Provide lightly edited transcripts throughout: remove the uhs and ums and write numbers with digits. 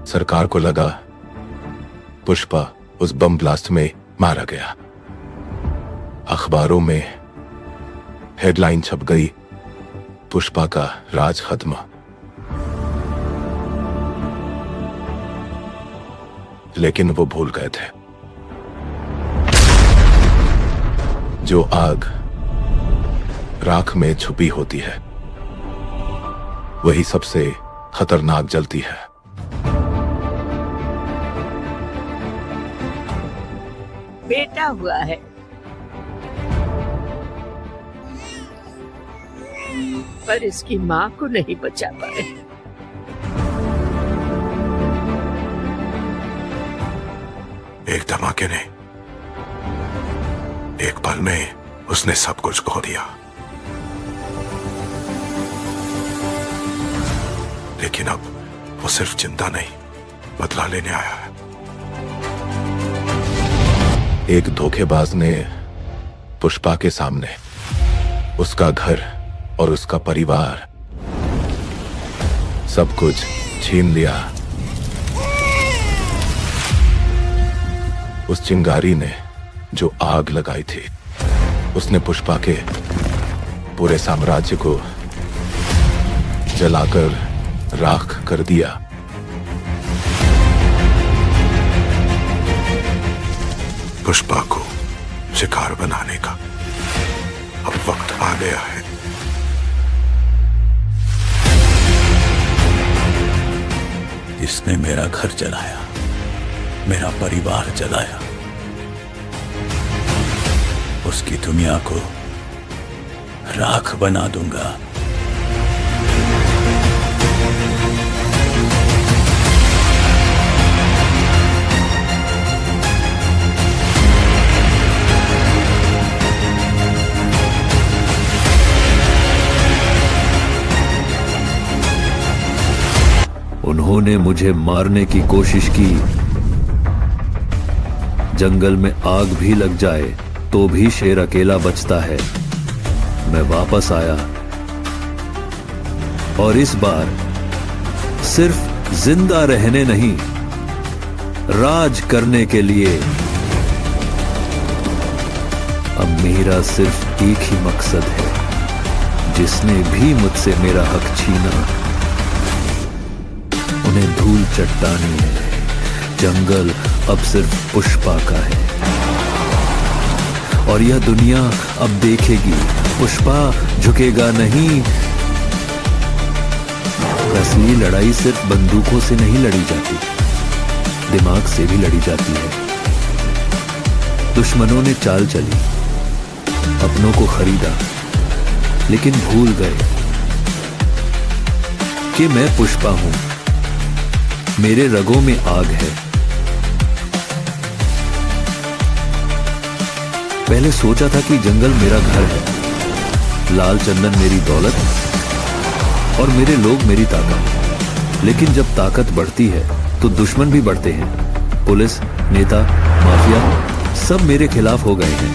सरकार को लगा पुष्पा उस बम ब्लास्ट में मारा गया। अखबारों में हेडलाइन छप गई, पुष्पा का राज खत्म। लेकिन वो भूल गए थे, जो आग राख में छुपी होती है वही सबसे खतरनाक जलती है। बेटा हुआ है, पर इसकी माँ को नहीं बचा पाए। एक धमाके ने, एक पल में उसने सब कुछ खो दिया। लेकिन अब वो सिर्फ चिंता नहीं, बदला लेने आया है। एक धोखेबाज ने पुष्पा के सामने उसका घर और उसका परिवार सब कुछ छीन लिया। उस चिंगारी ने जो आग लगाई थी, उसने पुष्पा के पूरे साम्राज्य को जलाकर राख कर दिया। पुष्पा को शिकार बनाने का अब वक्त आ गया है। इसने मेरा घर जलाया, मेरा परिवार जलाया, उसकी दुनिया को राख बना दूंगा। उन्होंने मुझे मारने की कोशिश की। जंगल में आग भी लग जाए तो भी शेर अकेला बचता है। मैं वापस आया और इस बार सिर्फ जिंदा रहने नहीं, राज करने के लिए। अब मेरा सिर्फ एक ही मकसद है, जिसने भी मुझसे मेरा हक छीना उन्हें धूल चट्टानी है। जंगल अब सिर्फ पुष्पा का है और यह दुनिया अब देखेगी, पुष्पा झुकेगा नहीं। असली लड़ाई सिर्फ बंदूकों से नहीं लड़ी जाती, दिमाग से भी लड़ी जाती है। दुश्मनों ने चाल चली, अपनों को खरीदा, लेकिन भूल गए कि मैं पुष्पा हूं, मेरे रगों में आग है। पहले सोचा था कि जंगल मेरा घर है, लाल चंदन मेरी दौलत और मेरे लोग मेरी ताकत। लेकिन जब ताकत बढ़ती है तो दुश्मन भी बढ़ते हैं। पुलिस, नेता, माफिया सब मेरे खिलाफ हो गए हैं।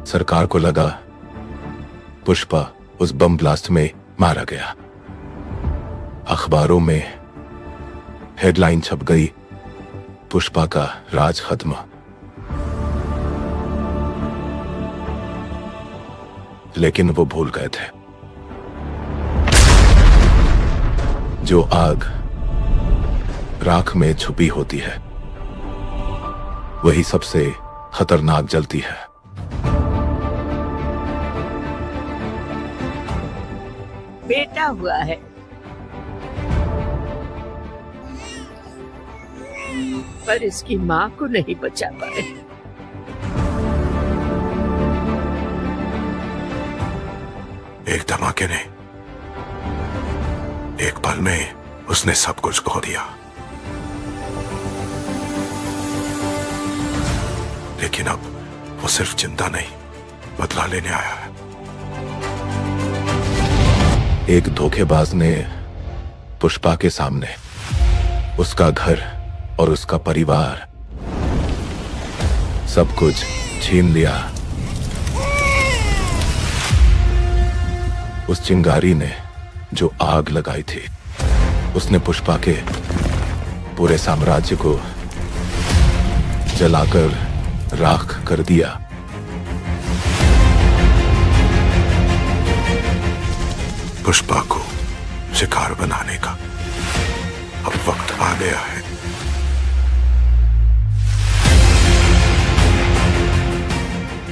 सरकार को लगा पुष्पा उस बम ब्लास्ट में मारा गया। अखबारों में हेडलाइन छप गई, पुष्पा का राज खत्म। लेकिन वो भूल गए थे, जो आग राख में छुपी होती है वही सबसे खतरनाक जलती है। बेटा हुआ है, पर इसकी माँ को नहीं बचा पाए। एक धमाके ने, एक पल में उसने सब कुछ खो दिया। लेकिन अब वो सिर्फ चिंता नहीं, बदला लेने आया है। एक धोखेबाज ने पुष्पा के सामने उसका घर और उसका परिवार सब कुछ छीन लिया। उस चिंगारी ने जो आग लगाई थी, उसने पुष्पा के पूरे साम्राज्य को जलाकर राख कर दिया। पुष्पा को शिकार बनाने का अब वक्त आ गया है।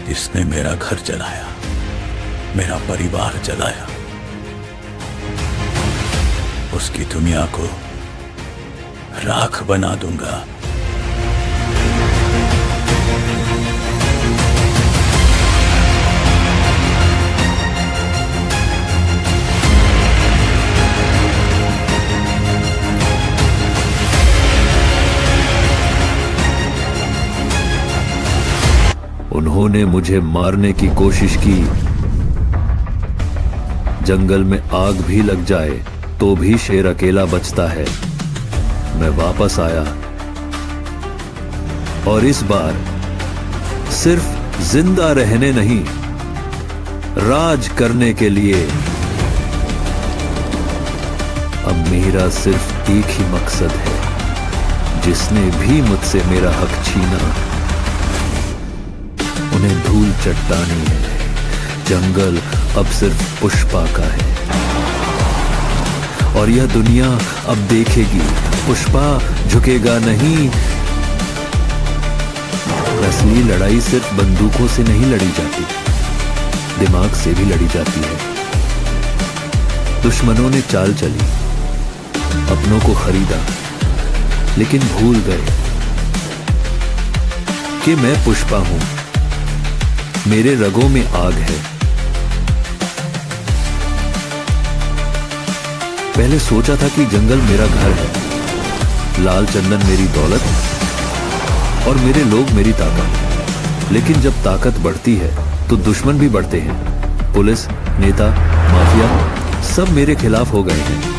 जिसने मेरा घर जलाया, मेरा परिवार जलाया, उसकी दुनिया को राख बना दूंगा। उन्होंने मुझे मारने की कोशिश की। जंगल में आग भी लग जाए तो भी शेर अकेला बचता है। मैं वापस आया और इस बार सिर्फ जिंदा रहने नहीं, राज करने के लिए। अब मेरा सिर्फ एक ही मकसद है, जिसने भी मुझसे मेरा हक छीना उन्हें धूल चट्टानी है। जंगल अब सिर्फ पुष्पा का है और यह दुनिया अब देखेगी, पुष्पा झुकेगा नहीं। असली लड़ाई सिर्फ बंदूकों से नहीं लड़ी जाती, दिमाग से भी लड़ी जाती है। दुश्मनों ने चाल चली, अपनों को खरीदा, लेकिन भूल गए कि मैं पुष्पा हूं, मेरे रगों में आग है। पहले सोचा था कि जंगल मेरा घर है, लाल चंदन मेरी दौलत और मेरे लोग मेरी ताकत। लेकिन जब ताकत बढ़ती है तो दुश्मन भी बढ़ते हैं। पुलिस, नेता, माफिया सब मेरे खिलाफ हो गए हैं।